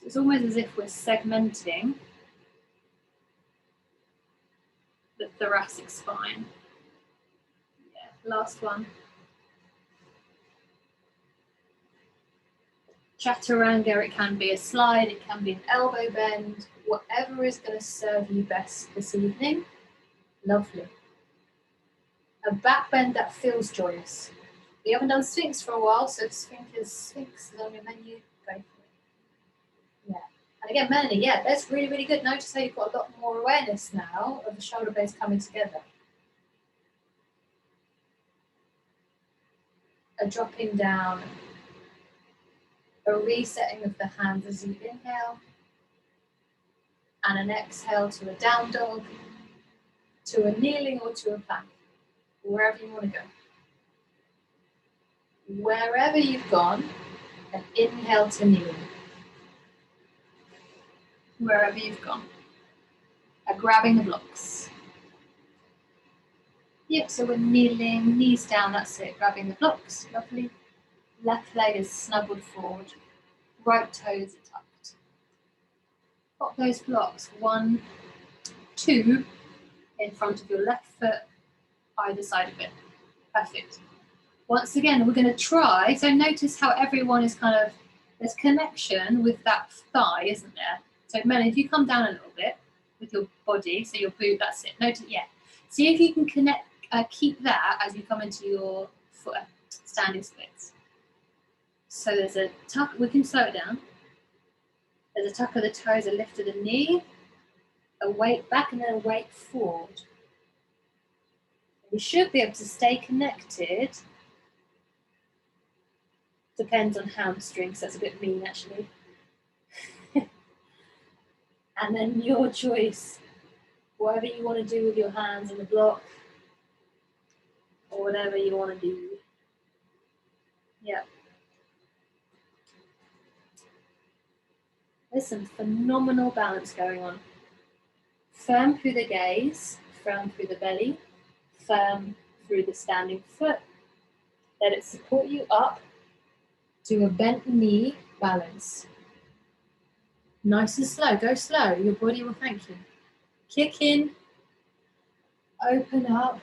It's almost as if we're segmenting the thoracic spine. Yeah, last one. Chaturanga, it can be a slide, it can be an elbow bend, whatever is going to serve you best this evening. Lovely. A back bend that feels joyous. We haven't done Sphinx for a while, so Sphinx is on your menu. Go for it. Yeah. And again, Melanie, yeah, that's really, really good. Notice how you've got a lot more awareness now of the shoulder blades coming together. A dropping down, a resetting of the hands as you inhale, and an exhale to a down dog, to a kneeling or to a plank, wherever you want to go. Wherever you've gone, an inhale to kneeling. Wherever you've gone. A grabbing the blocks. Yep, so we're kneeling, knees down, that's it, grabbing the blocks, lovely. Left leg is snuggled forward, right toes are tucked. Pop those blocks, 1, 2 in front of your left foot, either side of it. Perfect. Once again, we're going to try, so notice how everyone is kind of, there's connection with that thigh, isn't there? So Melanie, if you come down a little bit with your body, so your boot, that's it. Notice, yeah. See if you can connect, keep that as you come into your foot, standing splits. So there's a tuck, we can slow it down. There's a tuck of the toes, a lift of the knee, a weight back and then a weight forward. You should be able to stay connected. Depends on hamstrings, so that's a bit mean actually. And then your choice, whatever you want to do with your hands on the block, or whatever you want to do. Yeah. There's some phenomenal balance going on. Firm through the gaze, firm through the belly, firm through the standing foot. Let it support you up to a bent knee balance. Nice and slow, go slow, your body will thank you. Kick in, open up,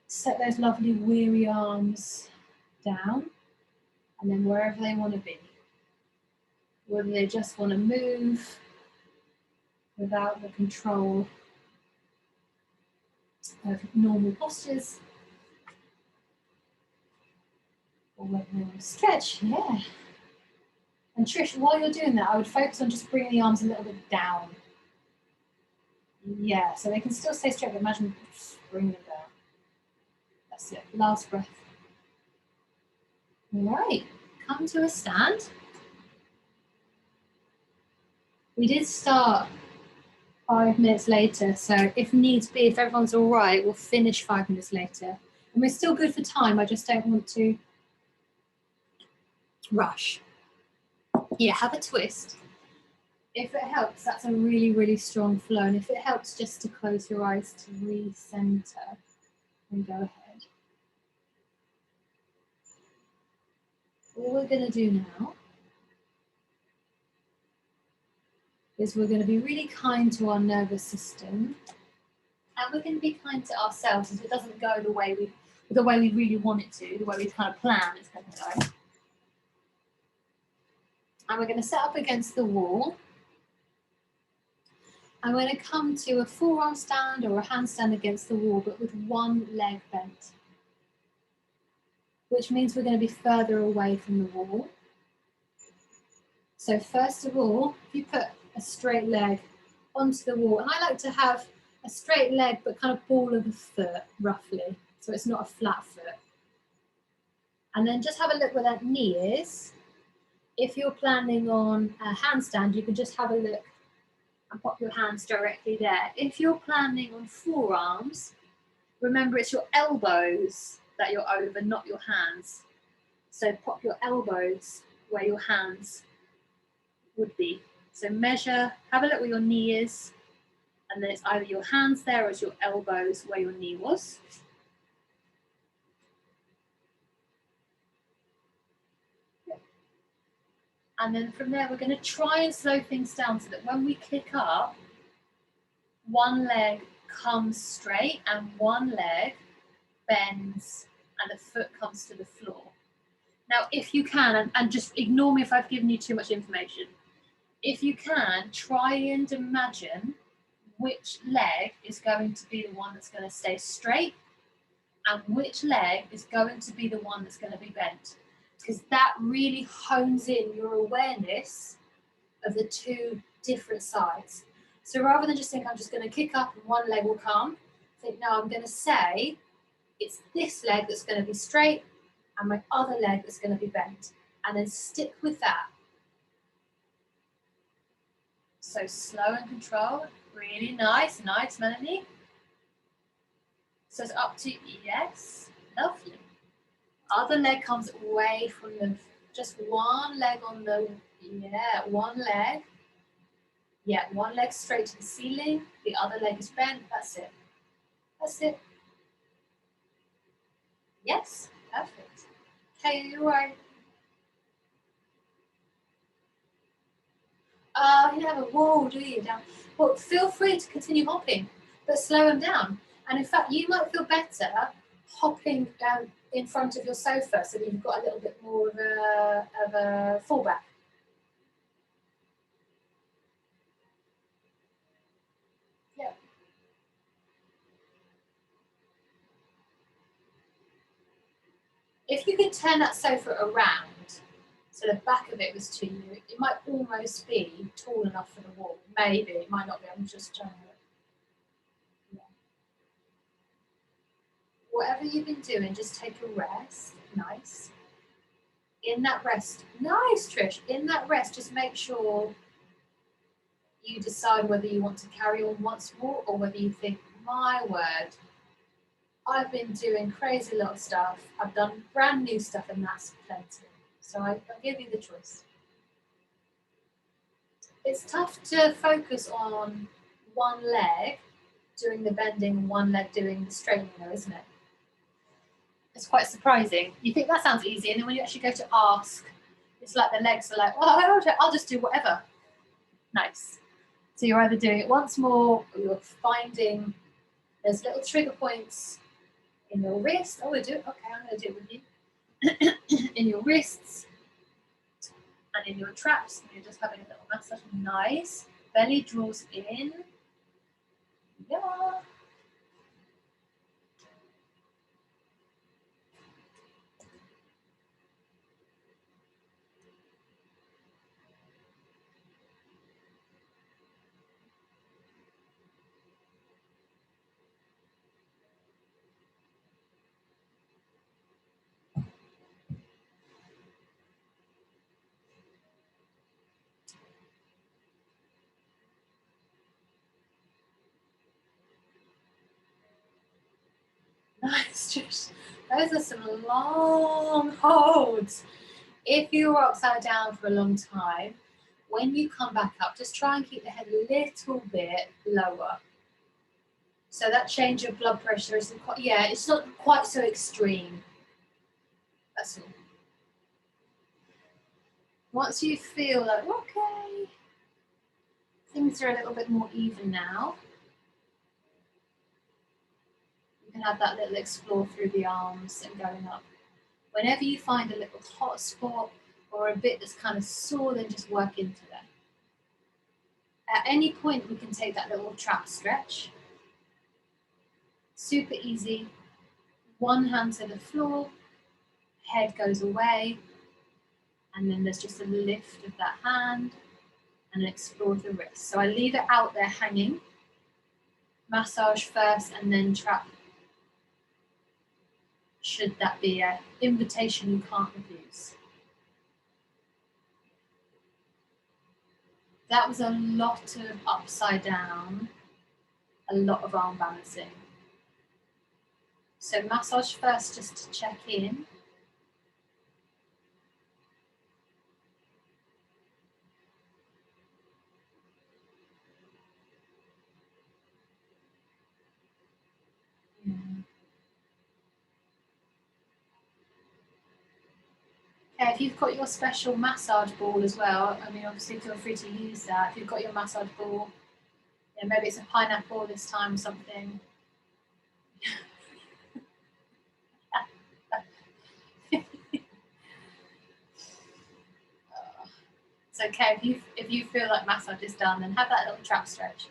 set those lovely weary arms down, and then wherever they want to be. Whether they just want to move without the control of normal postures, or whether they want to stretch, yeah. And Trish, while you're doing that, I would focus on just bringing the arms a little bit down. Yeah, so they can still stay straight, but imagine just bringing them down. That's it, last breath. All right, come to a stand. We did start 5 minutes later, so if needs be, if everyone's all right, we'll finish 5 minutes later. And we're still good for time, I just don't want to rush. Yeah, have a twist. If it helps, that's a really, really strong flow. And if it helps just to close your eyes to recenter, then go ahead. All we're going to do now is we're going to be really kind to our nervous system, and we're going to be kind to ourselves if it doesn't go the way we really want it to, the way we kind of plan it's going to go. And we're going to set up against the wall. And we're going to come to a forearm stand or a handstand against the wall, but with one leg bent, which means we're going to be further away from the wall. So first of all, if you put a straight leg onto the wall, and I like to have a straight leg but kind of ball of the foot, roughly, so it's not a flat foot. And then just have a look where that knee is. If you're planning on a handstand, you can just have a look and pop your hands directly there. If you're planning on forearms, remember it's your elbows that you're over, not your hands. So pop your elbows where your hands would be. So measure, have a look where your knee is, and then it's either your hands there or it's your elbows where your knee was. And then from there, we're going to try and slow things down so that when we kick up, one leg comes straight and one leg bends and the foot comes to the floor. Now, if you can, and just ignore me if I've given you too much information, if you can, try and imagine which leg is going to be the one that's going to stay straight and which leg is going to be the one that's going to be bent. Because that really hones in your awareness of the two different sides. So rather than just think I'm just going to kick up and one leg will come, think no, I'm going to say it's this leg that's going to be straight and my other leg that's going to be bent. And then stick with that. So slow and controlled, really nice, Melanie. So it's up to, yes, lovely. Other leg comes away from the, just one leg on the, yeah, one leg. Yeah, one leg straight to the ceiling, the other leg is bent, that's it. That's it. Yes, perfect. Okay, you're right. You don't have a wall, do you? Down. Well, feel free to continue hopping, but slow them down. And in fact, you might feel better hopping down in front of your sofa so that you've got a little bit more of a fallback. Yeah. If you could turn that sofa around so the back of it was to you, it might almost be tall enough for the wall. Maybe, it might not be. I'm just trying to. Yeah. Whatever you've been doing, just take a rest. Nice. In that rest, nice, Trish. In that rest, just make sure you decide whether you want to carry on once more or whether you think, my word, I've been doing crazy lot of stuff. I've done brand new stuff and that's plenty. So I'll give you the choice. It's tough to focus on one leg doing the bending, one leg doing the straightening though, isn't it? It's quite surprising. You think that sounds easy, and then when you actually go to ask, it's like the legs are like, oh, I'll just do whatever. Nice. So you're either doing it once more, or you're finding there's little trigger points in your wrist. Oh, we do it. Okay, I'm going to do it with you. In your wrists and in your traps. And you're just having a little massage. Nice. Belly draws in. Yeah. Nice, Trish. Those are some long holds. If you were upside down for a long time, when you come back up, just try and keep the head a little bit lower. So that change of blood pressure isn't quite, yeah, it's not quite so extreme. That's all. Once you feel like, okay, things are a little bit more even now, you can have that little explore through the arms and going up. Whenever you find a little hot spot or a bit that's kind of sore, then just work into that. At any point, we can take that little trap stretch. Super easy. One hand to the floor, head goes away, and then there's just a lift of that hand and an explore of the wrist. So I leave it out there hanging, massage first and then trap. Should that be an invitation you can't refuse. That was a lot of upside down, a lot of arm balancing. So massage first just to check in. Okay, if you've got your special massage ball as well, I mean, obviously feel free to use that. If you've got your massage ball, yeah, maybe it's a pineapple this time or something. It's okay if you feel like massage is done, then have that little trap stretch.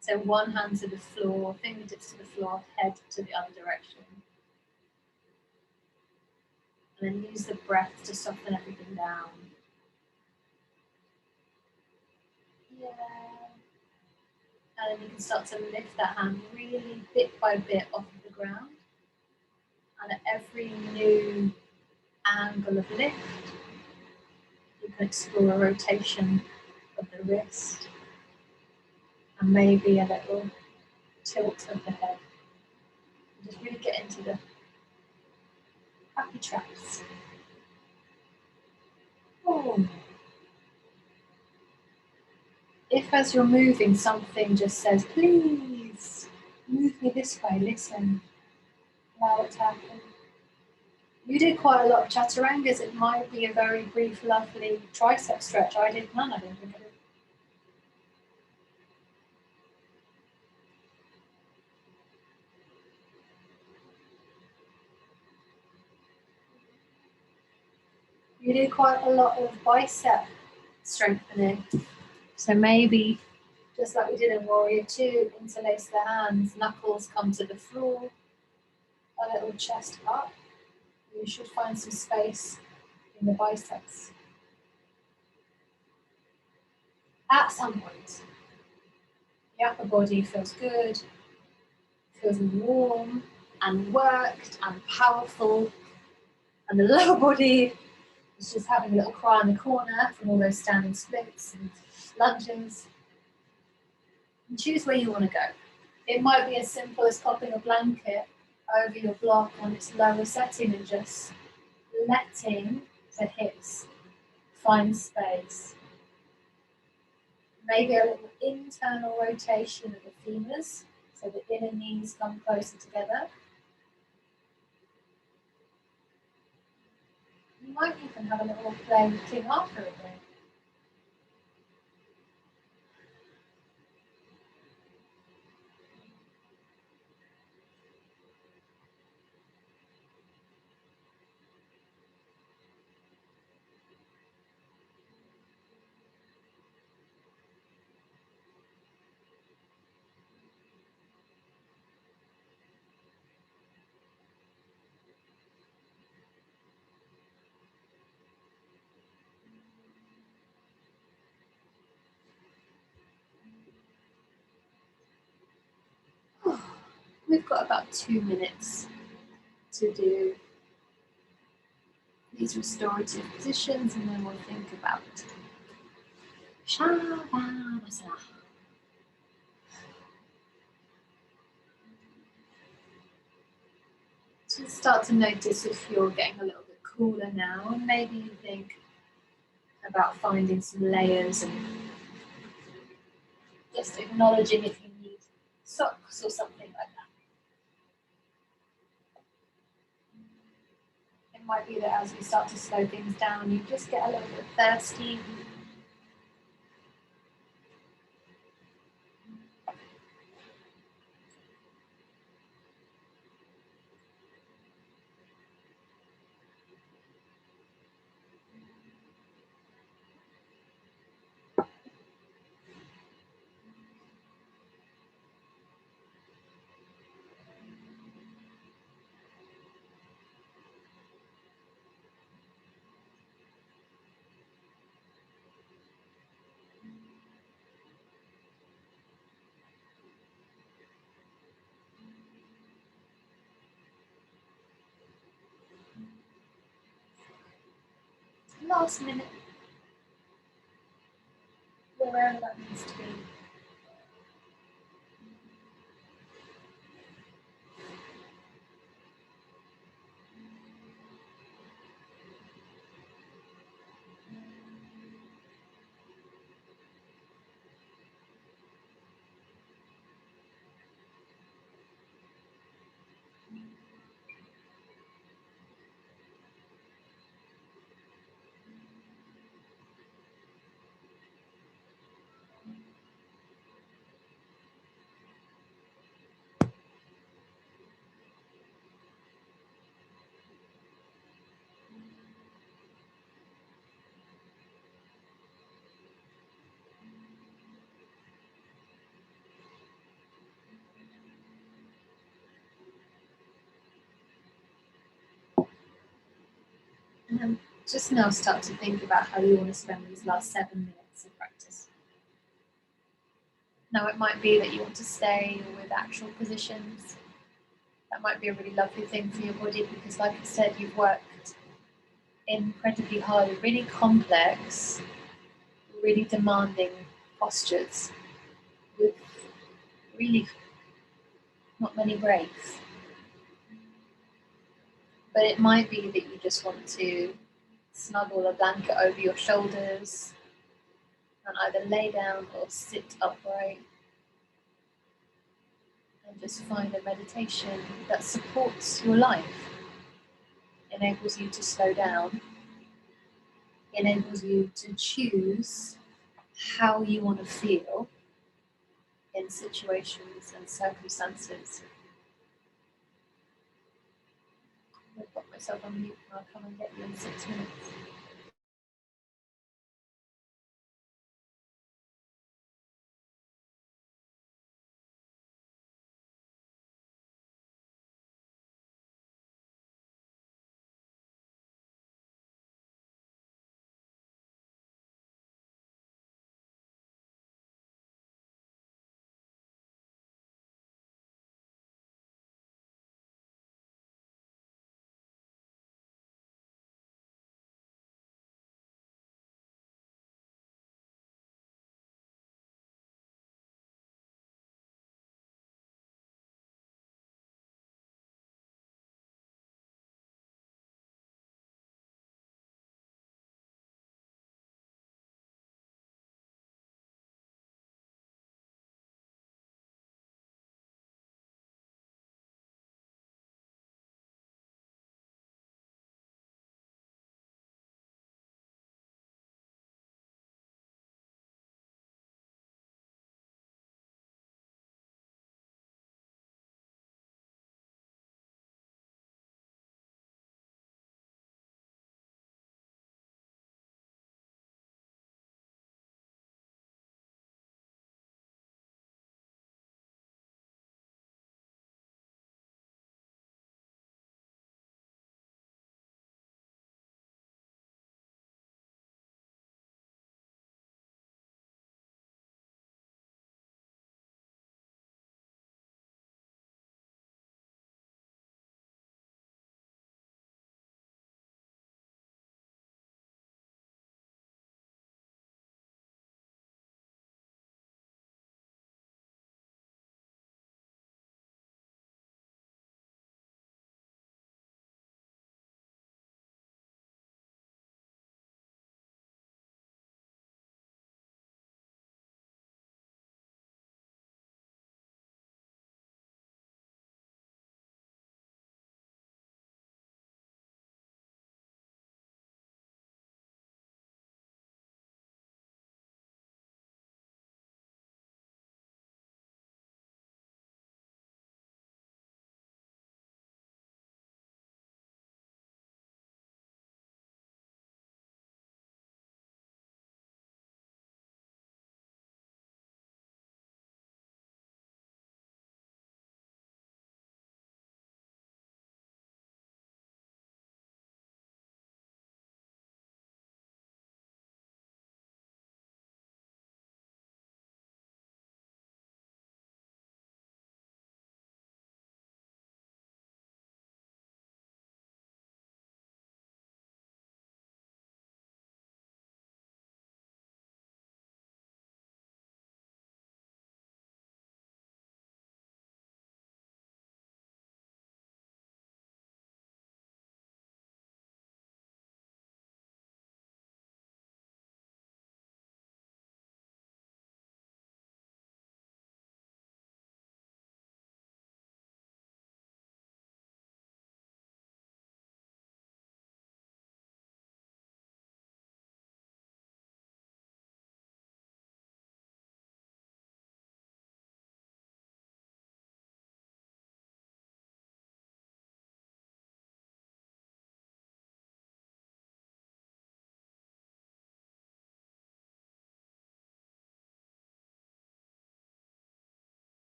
So one hand to the floor, fingertips to the floor, head to the other direction. And then use the breath to soften everything down. Yeah. And then you can start to lift that hand really bit by bit off of the ground. And at every new angle of lift, you can explore a rotation of the wrist and maybe a little tilt of the head. And just really get into the happy traps. Oh. If as you're moving something just says, please move me this way, listen, allow it to happen. You did quite a lot of chaturangas. It might be a very brief, lovely tricep stretch. I did none, I don't think I did. You do quite a lot of bicep strengthening. So maybe, just like we did in Warrior 2, interlace the hands, knuckles come to the floor, a little chest up. You should find some space in the biceps. At some point, the upper body feels good, feels warm and worked and powerful, and the lower body is just having a little cry in the corner from all those standing splits and lunges. And choose where you want to go. It might be as simple as popping a blanket over your block on its lower setting and just letting the hips find space. Maybe a little internal rotation of the femurs so the inner knees come closer together. You might even have a little play with King Arthur again. We've got about 2 minutes to do these restorative positions and then we'll think about Shavasana. So start to notice if you're getting a little bit cooler now, and maybe you think about finding some layers and just acknowledging if you need socks or something like that. It might be that as we start to slow things down, you just get a little bit thirsty. Last minute, wherever that needs to be. And then just now start to think about how you want to spend these last 7 minutes of practice. Now it might be that you want to stay with actual positions. That might be a really lovely thing for your body because, like I said, you've worked incredibly hard and really complex, really demanding postures with really not many breaks. But it might be that you just want to snuggle a blanket over your shoulders and either lay down or sit upright and just find a meditation that supports your life, enables you to slow down, enables you to choose how you want to feel in situations and circumstances. I've got myself on mute and I'll come and get you in 6 minutes.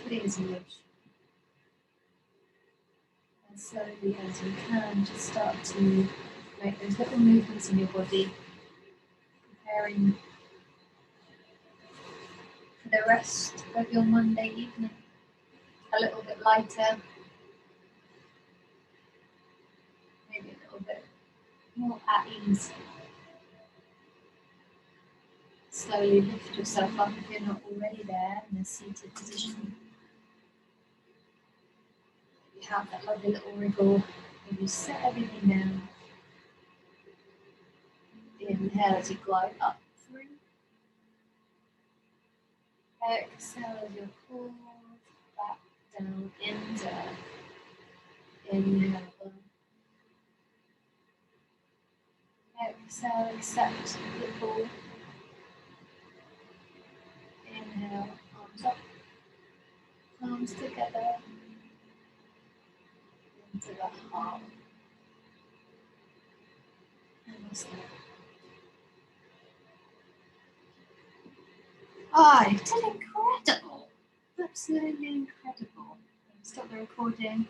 quickly as you wish. And slowly as you can, just start to make those little movements in your body, preparing for the rest of your Monday evening. A little bit lighter, maybe a little bit more at ease. Slowly lift yourself up if you're not already there in a seated position. You have that lovely little wriggle where you set everything down. Inhale as you glide up through. Exhale as you pull back down into. Inhale. Exhale, accept the pull. Inhale, arms up, palms together into the heart. Namaste. You did incredible. Absolutely incredible. Stop the recording.